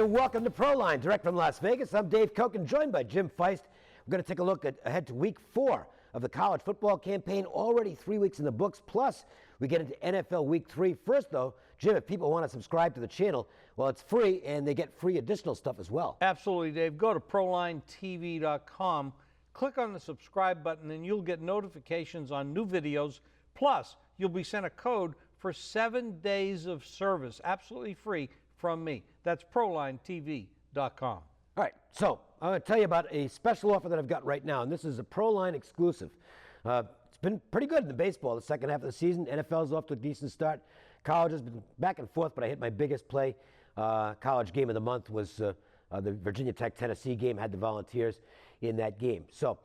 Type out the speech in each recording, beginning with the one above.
And welcome to Proline, direct from Las Vegas. I'm Dave Koch, joined by Jim Feist. We're going to take a look ahead to week 4 of the college football campaign. Already 3 weeks in the books, plus we get into NFL week 3. First, though, Jim, if people want to subscribe to the channel, well, it's free, and they get free additional stuff as well. Absolutely, Dave. Go to ProLineTV.com, click on the subscribe button, and you'll get notifications on new videos. Plus, you'll be sent a code for 7 days of service, absolutely free, from me. That's ProLineTV.com. All right, so I'm going to tell you about a special offer that I've got right now, and this is a Proline exclusive. It's been pretty good in the baseball the second half of the season. NFL's off to a decent start. College has been back and forth, but I hit my biggest play. College game of the month was the Virginia Tech-Tennessee game. Had the Volunteers in that game. So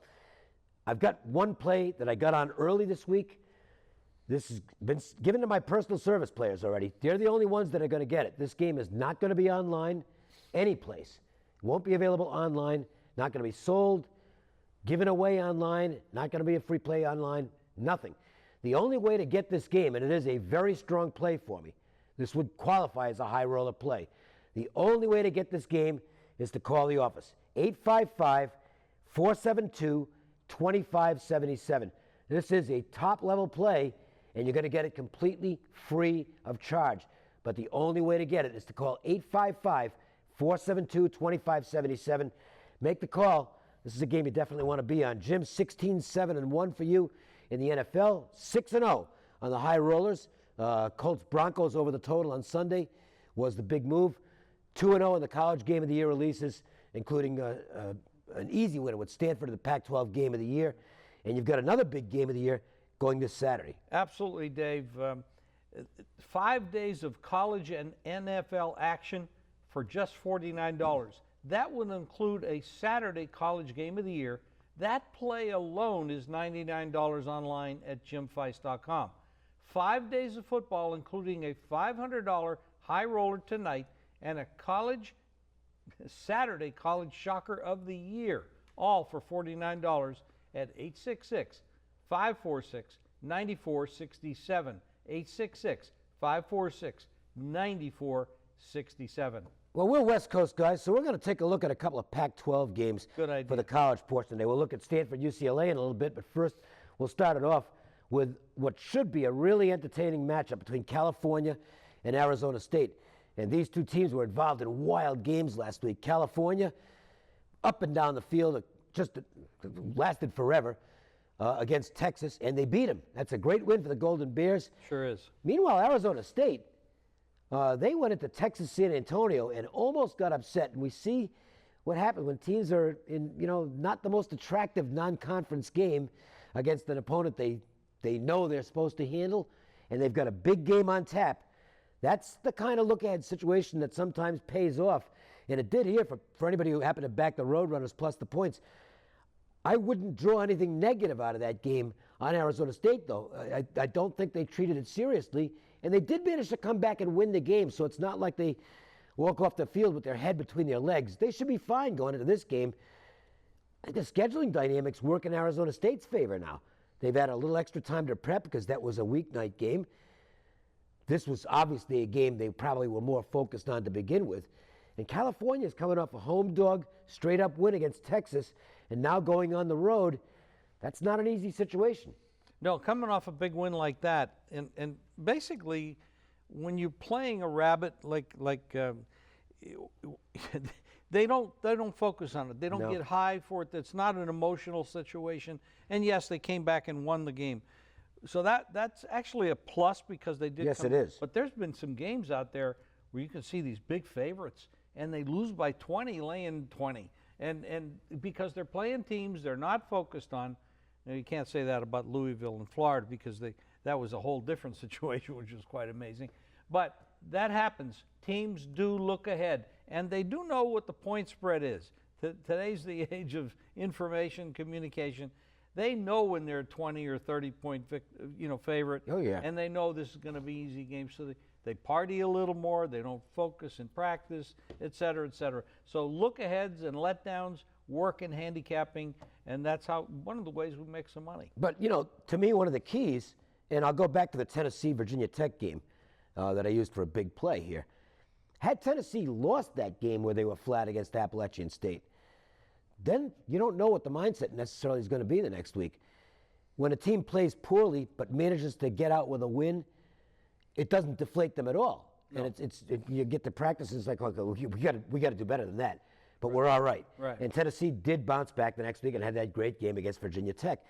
I've got one play that I got on early this week. This has been given to my personal service players already. They're the only ones that are going to get it. This game is not going to be online any place. It won't be available online, not going to be sold, given away online, not going to be a free play online, nothing. The only way to get this game, and it is a very strong play for me, this would qualify as a high roller play. The only way to get this game is to call the office, 855-472-2577. This is a top-level play, and you're going to get it completely free of charge. But the only way to get it is to call 855-472-2577. Make the call. This is a game you definitely want to be on. Jim, 16-7-1 for you in the NFL, 6-0 on the high rollers. Colts Broncos over the total on Sunday was the big move. 2-0 in the college game of the year releases, including an easy winner with Stanford in the Pac-12 game of the year. And you've got another big game of the year going this Saturday. Absolutely, Dave. 5 days of college and NFL action for just $49. That would include a Saturday college game of the year. That play alone is $99 online at jimfeist.com. 5 days of football, including a $500 high roller tonight and a Saturday college shocker of the year, all for $49 at 866-546-9467. 866-546-9467. Well, we're West Coast guys, so we're going to take a look at a couple of Pac-12 games Good idea. for the college portion today. We'll look at Stanford, UCLA in a little bit, but first we'll start it off with what should be a really entertaining matchup between California and Arizona State. And these two teams were involved in wild games last week. California, up and down the field, just lasted forever against Texas, and they beat them. That's a great win for the Golden Bears. Sure is. Meanwhile, Arizona State, they went into Texas, San Antonio, and almost got upset. And we see what happens when teams are in, not the most attractive non-conference game against an opponent they know they're supposed to handle, and they've got a big game on tap. That's the kind of look-ahead situation that sometimes pays off. And it did here for anybody who happened to back the Roadrunners plus the points. I wouldn't draw anything negative out of that game on Arizona State, though. I don't think they treated it seriously. And they did manage to come back and win the game, so it's not like they walk off the field with their head between their legs. They should be fine going into this game. I think the scheduling dynamics work in Arizona State's favor now. They've had a little extra time to prep because that was a weeknight game. This was obviously a game they probably were more focused on to begin with. And California is coming off a home dog, straight-up win against Texas, and now going on the road. That's not an easy situation. No, coming off a big win like that, and basically, when you're playing a rabbit they don't focus on it. They don't get high for it. It's not an emotional situation. And yes, they came back and won the game. So that's actually a plus because they did. Yes, it is. But there's been some games out there where you can see these big favorites and they lose by 20, laying 20, and because they're playing teams they're not focused on. Now, you can't say that about Louisville and Florida because that was a whole different situation, which was quite amazing. But that happens. Teams do look ahead, and they do know what the point spread is. Today's the age of information, communication. They know when they're a 20 or 30-point favorite. Oh, yeah. And they know this is going to be easy game, so they party a little more. They don't focus in practice, et cetera, et cetera. So look-aheads and letdowns work in handicapping, and that's one of the ways we make some money. But, to me, one of the keys, and I'll go back to the Tennessee-Virginia Tech game that I used for a big play here. Had Tennessee lost that game where they were flat against Appalachian State, then you don't know what the mindset necessarily is going to be the next week. When a team plays poorly but manages to get out with a win, it doesn't deflate them at all. No. And you get to practice, it's like we got to do better than that. But we're all right. And Tennessee did bounce back the next week and had that great game against Virginia Tech.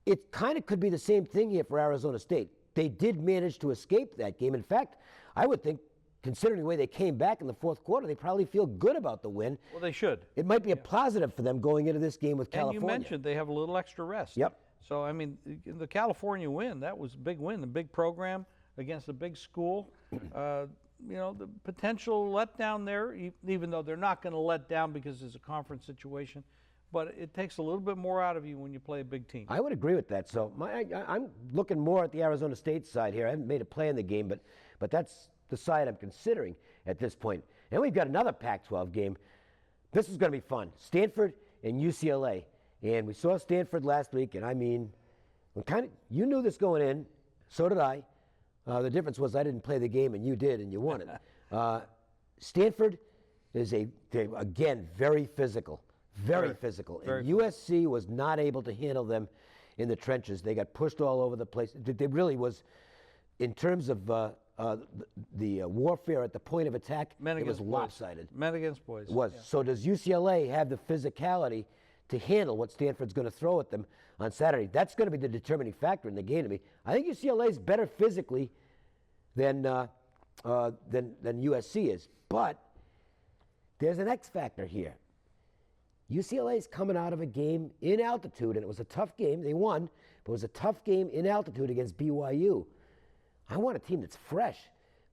It kind of could be the same thing here for Arizona State. They did manage to escape that game. In fact, I would think, considering the way they came back in the fourth quarter, they probably feel good about the win. Well, they should. It might be a positive for them going into this game with California. And you mentioned they have a little extra rest. Yep. So, I mean, the California win, that was a big win, a big program against a big school. The potential letdown there, even though they're not going to let down because it's a conference situation, but it takes a little bit more out of you when you play a big team. I would agree with that. So I'm looking more at the Arizona State side here. I haven't made a play in the game, but that's the side I'm considering at this point. And we've got another Pac-12 game. This is going to be fun. Stanford and UCLA. And we saw Stanford last week, and I mean, you knew this going in, so did I. The difference was I didn't play the game and you did, and you won it. Stanford is again, very physical. Very physical. And USC was not able to handle them in the trenches. They got pushed all over the place. They really was, in terms of the warfare at the point of attack, it was lopsided. Men against boys. It was. Yeah. So does UCLA have the physicality to handle what Stanford's going to throw at them on Saturday? That's going to be the determining factor in the game to me. I think UCLA is better physically than USC is. But there's an X factor here. UCLA is coming out of a game in altitude, and it was a tough game. They won, but it was a tough game in altitude against BYU. I want a team that's fresh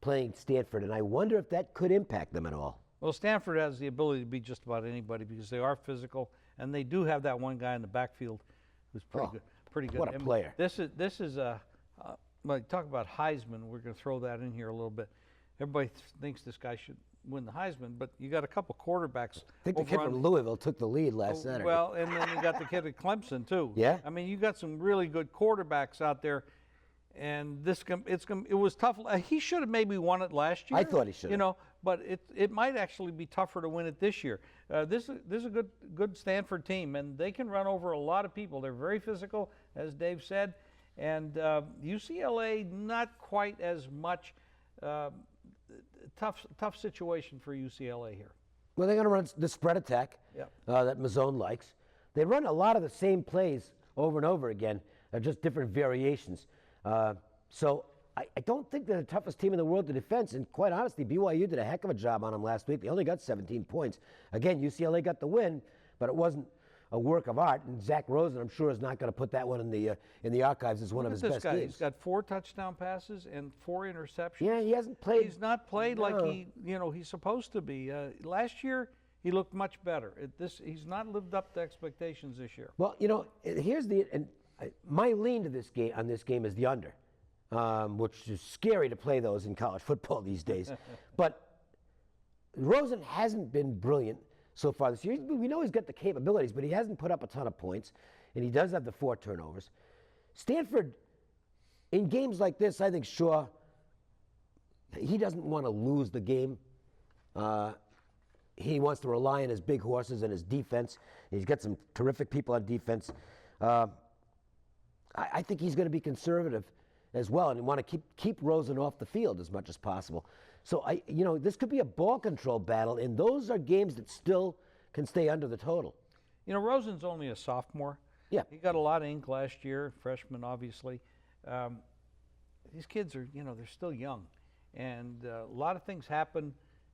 playing Stanford, and I wonder if that could impact them at all. Well, Stanford has the ability to beat just about anybody because they are physical, and they do have that one guy in the backfield who's pretty good. What a player! This is talk about Heisman. We're going to throw that in here a little bit. Everybody thinks this guy should win the Heisman, but you got a couple quarterbacks. I think the kid from Louisville took the lead last Saturday. Well, and then you got the kid at Clemson too. Yeah. I mean, you got some really good quarterbacks out there, and it was tough. He should have maybe won it last year. I thought he should. But it might actually be tougher to win it this year. This is a good Stanford team, and they can run over a lot of people. They're very physical, as Dave said, and UCLA not quite as much. Tough situation for UCLA here. Well, they're going to run the spread attack that Mazzone likes. They run a lot of the same plays over and over again, just different variations. So I don't think they're the toughest team in the world to defense. And quite honestly, BYU did a heck of a job on them last week. They only got 17 points. Again, UCLA got the win, but it wasn't a work of art. And Zach Rosen, I'm sure, is not going to put that one in the archives as one of his best games. He's got 4 touchdown passes and 4 interceptions. Yeah, he hasn't played. He's not played like he's supposed to be. Last year, he looked much better. He's not lived up to expectations this year. Well, here's my lean to this game is the under, which is scary to play those in college football these days. But Rosen hasn't been brilliant so far this year. We know he's got the capabilities, but he hasn't put up a ton of points, and he does have the 4 turnovers. Stanford, in games like this, I think Shaw, he doesn't want to lose the game. He wants to rely on his big horses and his defense. He's got some terrific people on defense. I think he's going to be conservative as well, and want to keep Rosen off the field as much as possible. So this could be a ball control battle, and those are games that still can stay under the total. Rosen's only a sophomore. Yeah, he got a lot of ink last year, freshman obviously. These kids are, they're still young, and a lot of things happen.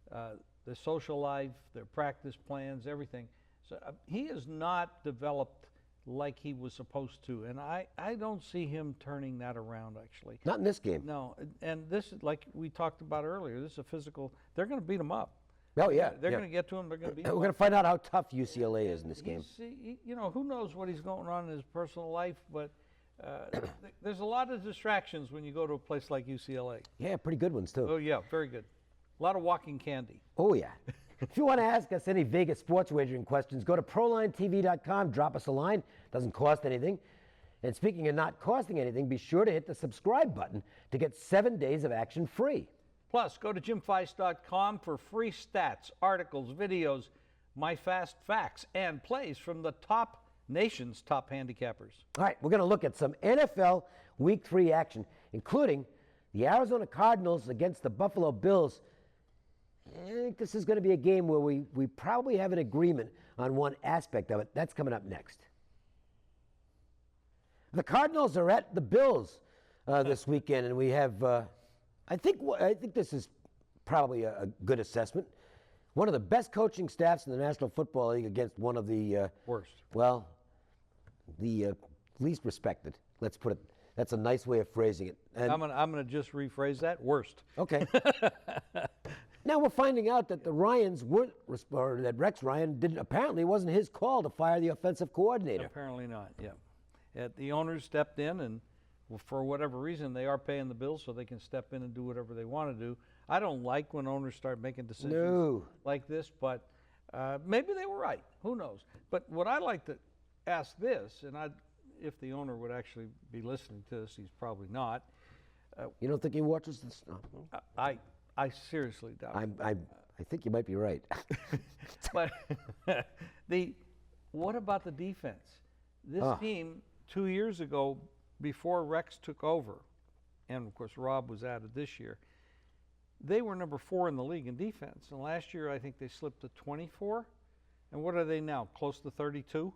Their social life, their practice plans, everything. So he has not developed like he was supposed to, and I don't see him turning that around, actually. Not in this game. No, and this is like we talked about earlier. This is a physical. They're going to beat him up. Oh yeah, they're going to get to him. They're going to beat him. We're going to find out how tough UCLA is in this game. Who knows what he's going on in his personal life, but there's a lot of distractions when you go to a place like UCLA. Yeah, pretty good ones too. Oh yeah, very good. A lot of walking candy. Oh yeah. If you want to ask us any Vegas sports wagering questions, go to ProlineTV.com, drop us a line. Doesn't cost anything. And speaking of not costing anything, be sure to hit the subscribe button to get 7 days of action free. Plus, go to jimfeist.com for free stats, articles, videos, my fast facts, and plays from the nation's top handicappers. All right, we're going to look at some NFL Week 3 action, including the Arizona Cardinals against the Buffalo Bills. I think this is going to be a game where we probably have an agreement on one aspect of it. That's coming up next. The Cardinals are at the Bills this weekend, and we have, I think this is probably a good assessment. One of the best coaching staffs in the National Football League against one of the worst. Well, the least respected. Let's put it. That's a nice way of phrasing it. And I'm gonna just rephrase that. Worst. Okay. Now we're finding out that the Ryans weren't, or that Rex Ryan didn't. Apparently, it wasn't his call to fire the offensive coordinator. Apparently not. Yeah. The owners stepped in, and for whatever reason, they are paying the bills, so they can step in and do whatever they want to do. I don't like when owners start making decisions like this, but maybe they were right. Who knows? But what I like to ask this, and if the owner would actually be listening to this, he's probably not. You don't think he watches this? No. I seriously doubt it. I think you might be right. But what about the defense? This team 2 years ago, before Rex took over, and of course Rob was added this year, they were number 4 in the league in defense. And last year I think they slipped to 24. And what are they now? Close to 32?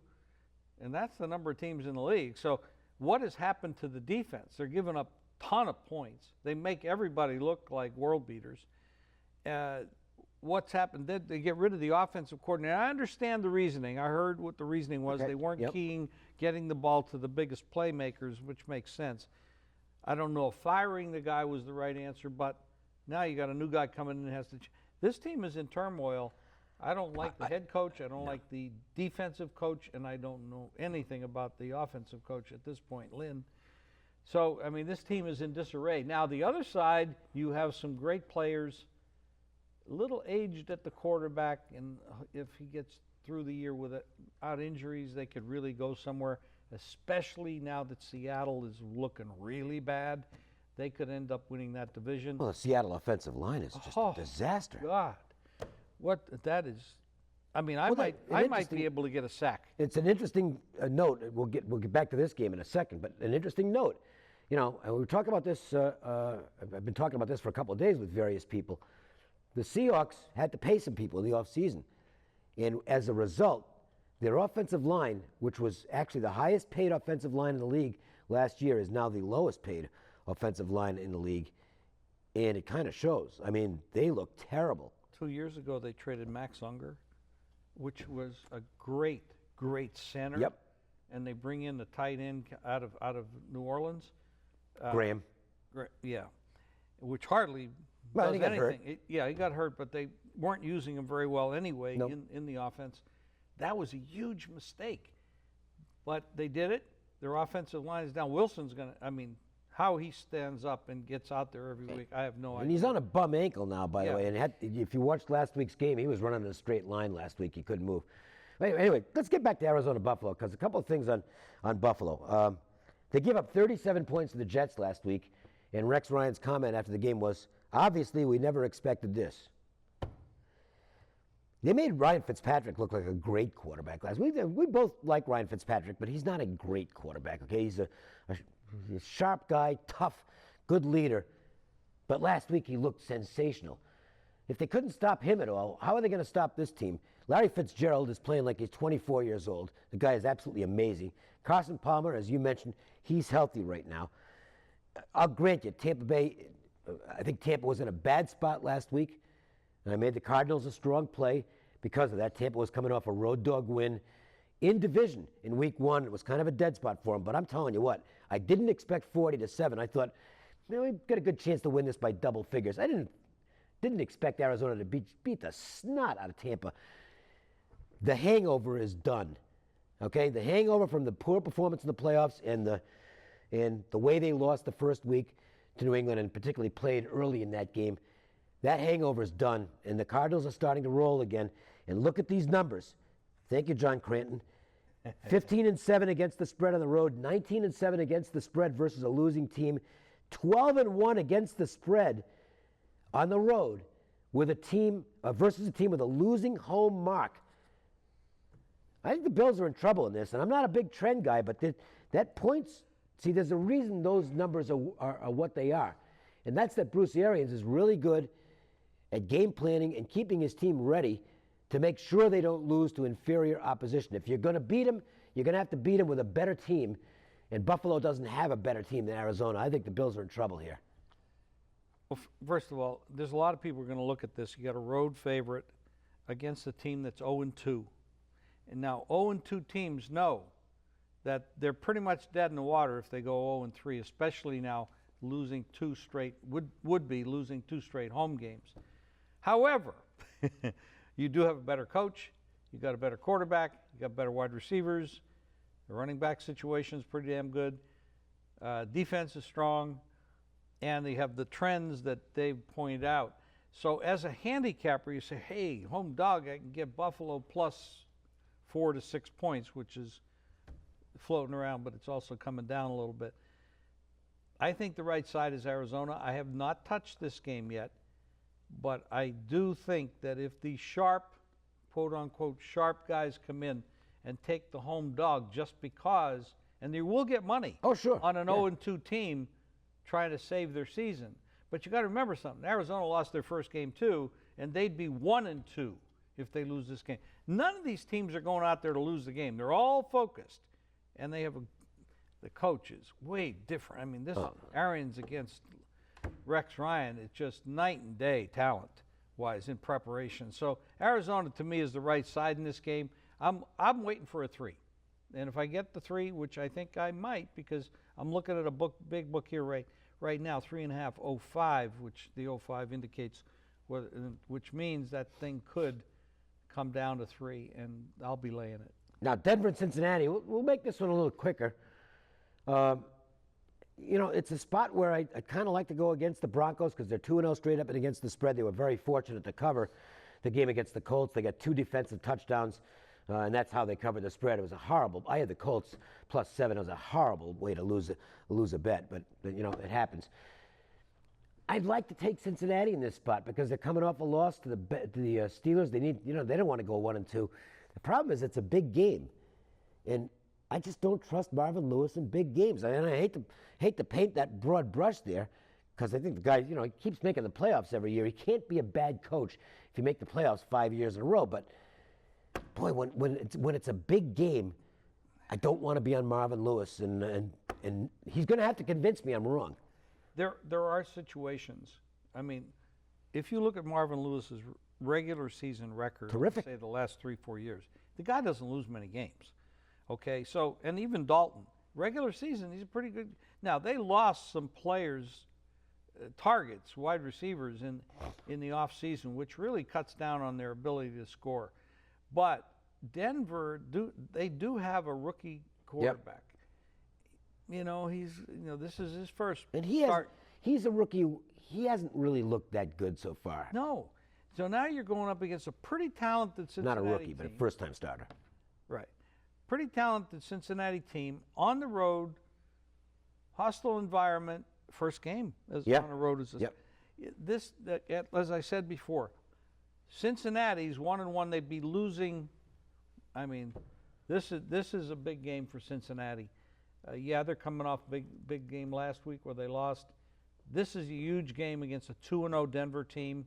And that's the number of teams in the league. So what has happened to the defense? They're giving up a ton of points. They make everybody look like world beaters. What's happened? They get rid of the offensive coordinator. I understand the reasoning. I heard what the reasoning was. Okay. They weren't keying getting the ball to the biggest playmakers, which makes sense. I don't know if firing the guy was the right answer, but now you got a new guy coming in and has to. This team is in turmoil. I don't like the head coach. I don't like the defensive coach, and I don't know anything about the offensive coach at this point, Lynn. So, I mean, this team is in disarray. Now, the other side, you have some great players, a little aged at the quarterback, and if he gets through the year without injuries, they could really go somewhere, especially now that Seattle is looking really bad. They could end up winning that division. Well, the Seattle offensive line is just a disaster. God. What that is, I mean, I might be able to get a sack. It's an interesting note. We'll get back to this game in a second, but an interesting note. You know, and we were talking about this. I've been talking about this for a couple of days with various people. The Seahawks had to pay some people in the offseason, and as a result, their offensive line, which was actually the highest paid offensive line in the league last year, is now the lowest paid offensive line in the league, and it kind of shows. I mean, they look terrible. 2 years ago, they traded Max Unger, which was a great center. Yep. And they bring in the tight end out of New Orleans. Graham. Yeah. Which hardly does anything. Hurt. He got hurt, but they weren't using him very well anyway in the offense. That was a huge mistake. But they did it. Their offensive line is down. Wilson's going to, I mean, how he stands up and gets out there every week, I have no idea. And he's on a bum ankle now, by the way. And if you watched last week's game, he was running in a straight line last week. He couldn't move. Anyway, let's get back to Arizona-Buffalo, because a couple of things on Buffalo. They gave up 37 points to the Jets last week, and Rex Ryan's comment after the game was, obviously, we never expected this. They made Ryan Fitzpatrick look like a great quarterback last week. We both like Ryan Fitzpatrick, but he's not a great quarterback, okay? He's a sharp guy, tough, good leader. But last week he looked sensational. If they couldn't stop him at all, how are they going to stop this team? Larry Fitzgerald is playing like he's 24 years old. The guy is absolutely amazing. Carson Palmer, as you mentioned, he's healthy right now. I'll grant you, Tampa Bay, I think Tampa was in a bad spot last week, and I made the Cardinals a strong play because of that. Tampa was coming off a road dog win in division in week 1. It was kind of a dead spot for them, but I'm telling you what, I didn't expect 40-7. I thought, we've got a good chance to win this by double figures. I didn't expect Arizona to beat the snot out of Tampa. The hangover is done, okay? The hangover from the poor performance in the playoffs and the way they lost the first week to New England, and particularly played early in that game, that hangover is done, and the Cardinals are starting to roll again. And look at these numbers. Thank you, John Cranton. 15-7 against the spread on the road, 19-7 against the spread versus a losing team, 12-1 against the spread on the road with a team versus a team with a losing home mark. I think the Bills are in trouble in this, and I'm not a big trend guy, but that points. See, there's a reason those numbers are what they are, and that's that Bruce Arians is really good at game planning and keeping his team ready to make sure they don't lose to inferior opposition. If you're going to beat them, you're going to have to beat them with a better team, and Buffalo doesn't have a better team than Arizona. I think the Bills are in trouble here. Well, first of all, there's a lot of people who are going to look at this. You got a road favorite against a team that's 0-2. And now 0-2 teams know that they're pretty much dead in the water if they go 0-3, especially now losing two straight, would be losing two straight home games. However, you do have a better coach, you got a better quarterback, you got better wide receivers, the running back situation is pretty damn good, defense is strong, and they have the trends that they've pointed out. So as a handicapper, you say, hey, home dog, I can get Buffalo plus 4 to 6 points, which is floating around, but it's also coming down a little bit. I think the right side is Arizona. I have not touched this game yet, but I do think that if the sharp, quote-unquote, sharp guys come in and take the home dog just because, and they will get money on an 0-2 team trying to save their season. But you got to remember something. Arizona lost their first game too, and they'd be 1-2 if they lose this game. None of these teams are going out there to lose the game. They're all focused, and they have the coach is way different. I mean, this Arians against Rex Ryan, it's just night and day talent-wise in preparation. So Arizona, to me, is the right side in this game. I'm waiting for a 3. And if I get the 3, which I think I might, because I'm looking at a big book here right now, 3.5, 05, which the 05 indicates, which means that thing could come down to 3, and I'll be laying it. Now, Denver and Cincinnati, we'll make this one a little quicker. You know, it's a spot where I kind of like to go against the Broncos because they're 2-0 straight up and against the spread. They were very fortunate to cover the game against the Colts. They got 2 defensive touchdowns, and that's how they covered the spread. It was a horrible. I had the Colts +7. It was a horrible way to lose a bet, but you know, it happens. I'd like to take Cincinnati in this spot because they're coming off a loss to the Steelers. They need, you know, they don't want to go 1-2. The problem is it's a big game, and I just don't trust Marvin Lewis in big games. And I hate to paint that broad brush there, because I think the guy, you know, he keeps making the playoffs every year. He can't be a bad coach if you make the playoffs 5 years in a row. But boy, when it's a big game, I don't want to be on Marvin Lewis, and he's going to have to convince me I'm wrong. There are situations. I mean, if you look at Marvin Lewis's regular season record, terrific. Say the last 3-4 years, the guy doesn't lose many games. Okay, so, and even Dalton, regular season, he's pretty good. Now, they lost some players, targets, wide receivers in the offseason, which really cuts down on their ability to score. But Denver, they do have a rookie quarterback. Yep. You know, this is his first and start. He's a rookie. He hasn't really looked that good so far. No. So now you're going up against a pretty talented Cincinnati team. Not a rookie, team. but a first-time starter. Right. Pretty talented Cincinnati team on the road, hostile environment, first game on the road is this. As I said before, Cincinnati's 1-1. They'd be losing. I mean, this is a big game for Cincinnati. They're coming off big game last week where they lost. This is a huge game against a 2-0 Denver team.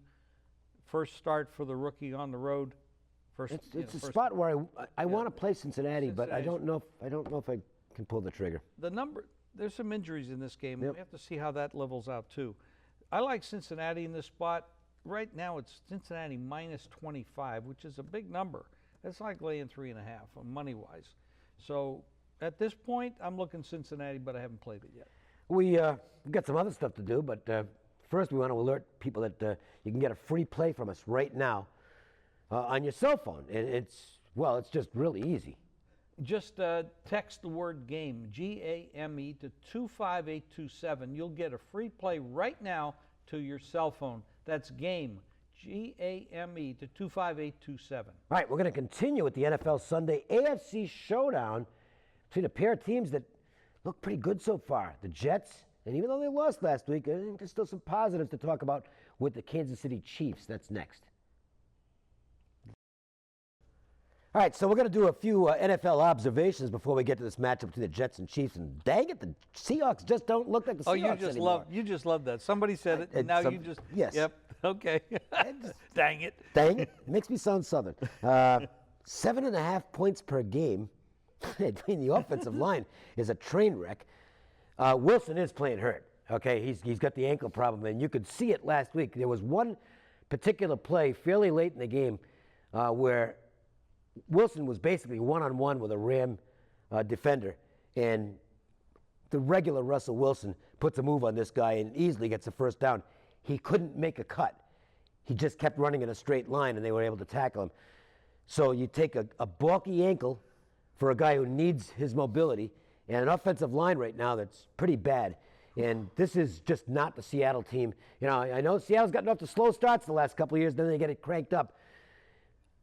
First start for the rookie on the road. It's a spot where I want to play Cincinnati, but I don't know if I can pull the trigger. There's some injuries in this game. Yep. We have to see how that levels out too. I like Cincinnati in this spot. Right now it's Cincinnati -25, which is a big number. That's like laying 3.5 money wise. So at this point, I'm looking Cincinnati, but I haven't played it yet. We've got some other stuff to do, but first we want to alert people that you can get a free play from us right now. On your cell phone. It's just really easy. Just text the word GAME, G-A-M-E, to 25827. You'll get a free play right now to your cell phone. That's GAME, G-A-M-E, to 25827. All right, we're going to continue with the NFL Sunday AFC Showdown between a pair of teams that look pretty good so far. The Jets, and even though they lost last week, I think there's still some positives to talk about with the Kansas City Chiefs. That's next. All right, so we're going to do a few NFL observations before we get to this matchup between the Jets and Chiefs. And dang it, the Seahawks just don't look like the Seahawks anymore. You just love that. Somebody said it, and now you just yes. Yep. Okay. Dang it. Dang it. It makes me sound Southern. 7.5 points per game between the offensive line is a train wreck. Wilson is playing hurt. Okay, he's got the ankle problem, and you could see it last week. There was one particular play fairly late in the game where Wilson was basically one-on-one with a Ram defender, and the regular Russell Wilson puts a move on this guy and easily gets the first down. He couldn't make a cut. He just kept running in a straight line, and they were able to tackle him. So you take a bulky ankle for a guy who needs his mobility, and an offensive line right now that's pretty bad. And this is just not the Seattle team. You know, I know Seattle's gotten off to slow starts the last couple of years, then they get it cranked up.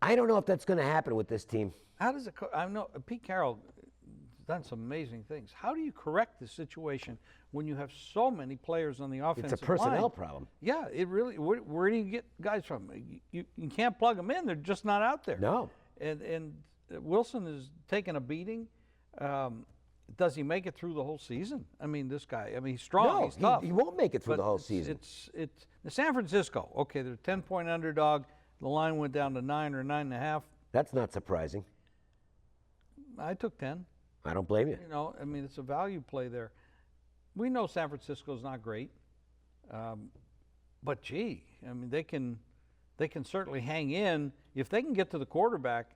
I don't know if that's going to happen with this team. How does it? I know Pete Carroll has done some amazing things. How do you correct the situation when you have so many players on the offensive line? It's a personnel problem. Yeah, it really. Where do you get guys from? You can't plug them in. They're just not out there. No. And Wilson is taking a beating. Does he make it through the whole season? I mean, this guy. I mean, he's strong. No, he's tough. he won't make it through the whole season. It's the San Francisco. Okay, they're a 10-point underdog. The line went down to 9 or 9.5. That's not surprising. I took 10. I don't blame you. You know, I mean, it's a value play there. We know San Francisco's not great, but gee, I mean, they can certainly hang in if they can get to the quarterback.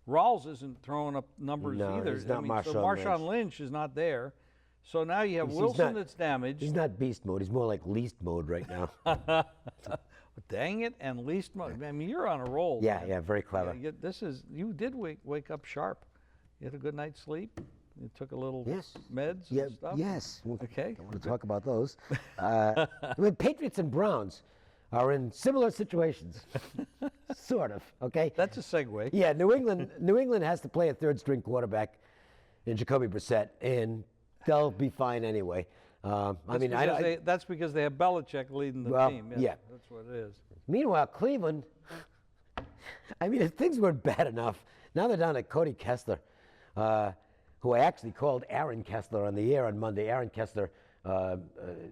Rawls isn't throwing up numbers either. He's not so Marshawn Lynch is not there. So now you have Wilson that's damaged. He's not beast mode. He's more like least mode right now. Dang it, and least mode. I mean, you're on a roll. Yeah, very clever. Yeah, you did wake up sharp. You had a good night's sleep. You took a little meds and stuff. Yes. Okay. I want to talk about those. I mean, Patriots and Browns are in similar situations, sort of. Okay. That's a segue. Yeah, New England has to play a third-string quarterback in Jacoby Brissett, and they'll be fine anyway. That's because they have Belichick leading the team. Yeah, that's what it is. Meanwhile, Cleveland, I mean, if things weren't bad enough, now they're down to Cody Kessler, who I actually called Aaron Kessler on the air on Monday. Aaron Kessler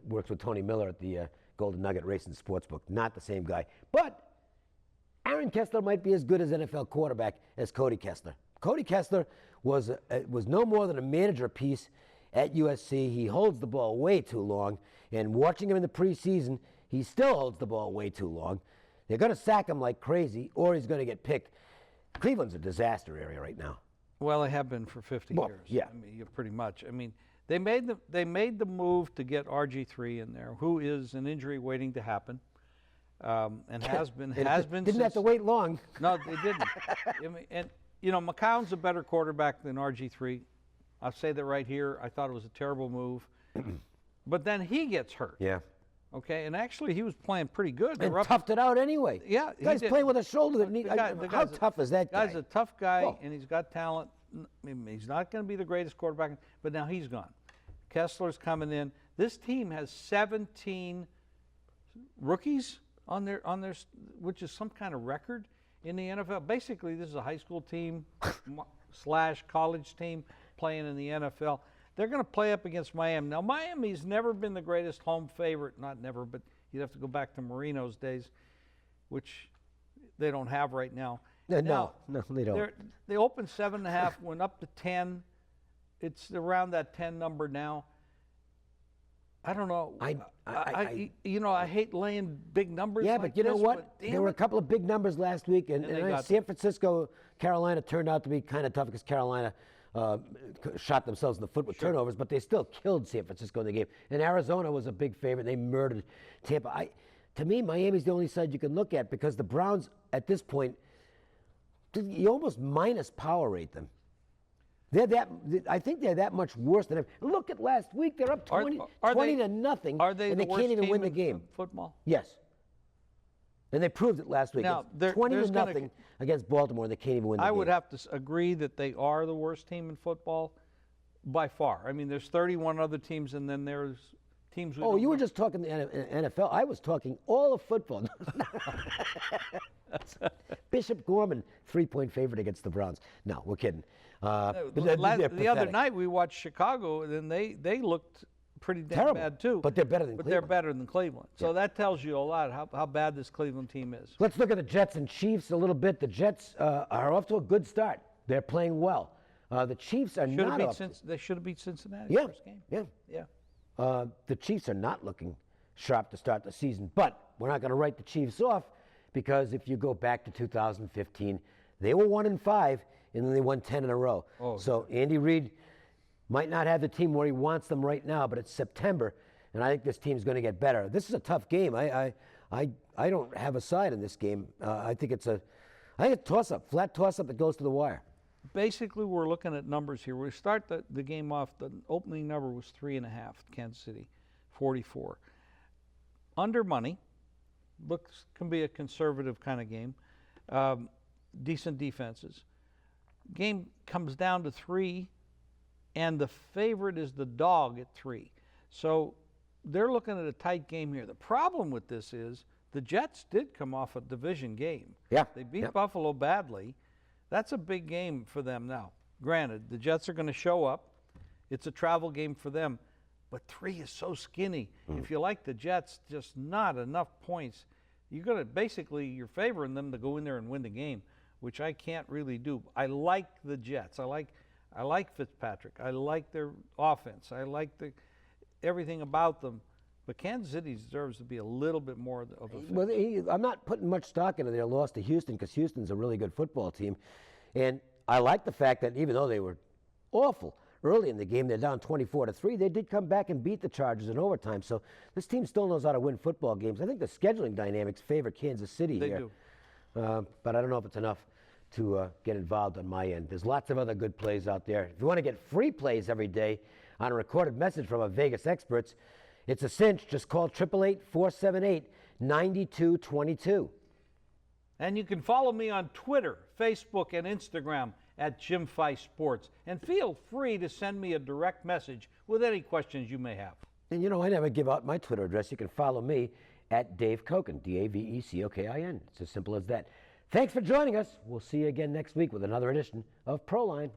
works with Tony Miller at the Golden Nugget Racing Sportsbook. Not the same guy. But Aaron Kessler might be as good as NFL quarterback as Cody Kessler. Cody Kessler was no more than a manager piece at USC. He holds the ball way too long, and watching him in the preseason, he still holds the ball way too long. They're going to sack him like crazy, or he's going to get picked. Cleveland's a disaster area right now. Well, they have been for 50 years. Yeah. I mean, pretty much. I mean, they made the move to get RG3 in there, who is an injury waiting to happen, and has been. Didn't have to wait long. No, they didn't. I mean, and you know, McCown's a better quarterback than RG3. I'll say that right here. I thought it was a terrible move. But then he gets hurt. Yeah. Okay, and actually he was playing pretty good. And toughed it out anyway. Yeah. The guy's playing with a shoulder that needs. How tough is that guy? Guy's a tough guy, and he's got talent. I mean, he's not going to be the greatest quarterback, but now he's gone. Kessler's coming in. This team has 17 rookies on their, which is some kind of record in the NFL. Basically, this is a high school team / college team playing in the NFL. They're going to play up against Miami. Now, Miami's never been the greatest home favorite. Not never, but you'd have to go back to Marino's days, which they don't have right now. No, they don't. They opened 7.5, went up to 10. It's around that 10 number now. I don't know. I hate laying big numbers. Yeah, like but you know this, what? There were a couple of big numbers last week, and San Francisco, Carolina turned out to be kind of tough because Carolina shot themselves in the foot with turnovers, but they still killed San Francisco in the game. And Arizona was a big favorite. They murdered Tampa. To me, Miami's the only side you can look at because the Browns, at this point, you almost minus power rate them. I think they're that much worse than ever. Look at last week; they're up 20 to nothing, and they can't even win the game. Football? Yes, and they proved it last week. Now, 20 to nothing against Baltimore, and they can't even win the game. I would have to agree that they are the worst team in football by far. I mean, there's 31 other teams, and then there's teams. Oh, you were just talking the NFL. I was talking all of football. Bishop Gorman, 3-point favorite against the Browns. No, we're kidding. But they're The other pathetic. night we watched Chicago, and they looked pretty damn Terrible, bad too. but they're better than But Cleveland. they're better than Cleveland. So that tells you a lot how bad this Cleveland team is. Let's look at the Jets and Chiefs a little bit. The Jets are off to a good start. They're playing well. The Chiefs are not off. They should have beat Cincinnati Yeah, first game. yeah. Yeah. The Chiefs are not looking sharp to start the season, but we're not going to write the Chiefs off because if you go back to 2015, they were 1-5 and then they won 10 in a row. Oh, so Andy Reid might not have the team where he wants them right now, but it's September, and I think this team's going to get better. This is a tough game. I don't have a side in this game. I think it's a toss-up, flat toss-up that goes to the wire. Basically, we're looking at numbers here. We start the game off. The opening number was 3.5. Kansas City, 44. Under money. Can be a conservative kind of game. Decent defenses. Game comes down to 3, and the favorite is the dog at 3. So they're looking at a tight game here. The problem with this is the Jets did come off a division game. Yeah. They beat Buffalo badly. That's a big game for them now. Granted, the Jets are going to show up. It's a travel game for them. But 3 is so skinny. If you like the Jets, just not enough points. You're going to you're favoring them to go in there and win the game, which I can't really do. I like the Jets. I like Fitzpatrick. I like their offense. I like everything about them. But Kansas City deserves to be a little bit more of a favorite. Well, I'm not putting much stock into their loss to Houston because Houston's a really good football team. And I like the fact that even though they were awful early in the game, they're down 24-3, they did come back and beat the Chargers in overtime. So this team still knows how to win football games. I think the scheduling dynamics favor Kansas City They here. do. But I don't know if it's enough to get involved on my end. There's lots of other good plays out there. If you want to get free plays every day on a recorded message from our Vegas experts, it's a cinch. Just call 888-478-9222. And you can follow me on Twitter, Facebook, and Instagram at Jim Fice Sports. And feel free to send me a direct message with any questions you may have. And you know, I never give out my Twitter address. You can follow me at Dave Kokin, DaveCokin. It's as simple as that. Thanks for joining us. We'll see you again next week with another edition of Proline.